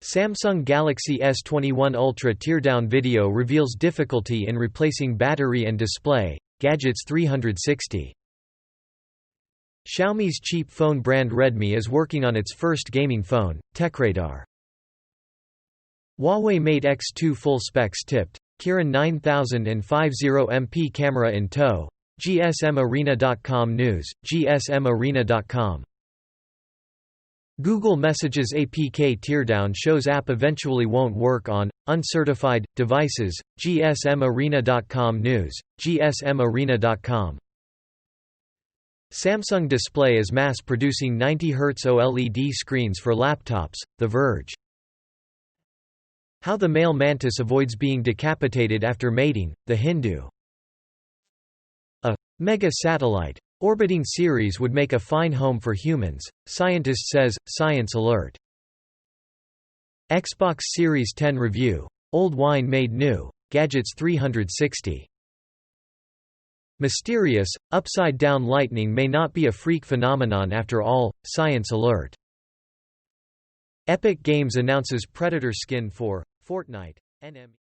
Samsung Galaxy S21 Ultra teardown video reveals difficulty in replacing battery and display. Gadgets 360. Xiaomi's cheap phone brand Redmi is working on its first gaming phone, TechRadar. Huawei Mate X2 full specs tipped. Kirin 9000 and 50MP camera in tow. GSMArena.com news. GSMArena.com. Google Messages APK teardown shows app eventually won't work on uncertified devices. GSMArena.com news. GSMArena.com. Samsung Display is mass-producing 90 Hz OLED screens for laptops. The Verge. How the male mantis avoids being decapitated after mating. The Hindu. A mega satellite orbiting Ceres would make a fine home for humans, scientist says. Science alert. Xbox Series 10 review. Old wine made new. Gadgets 360. Mysterious, upside-down lightning may not be a freak phenomenon after all. Science alert. Epic Games announces Predator skin for Fortnite. NM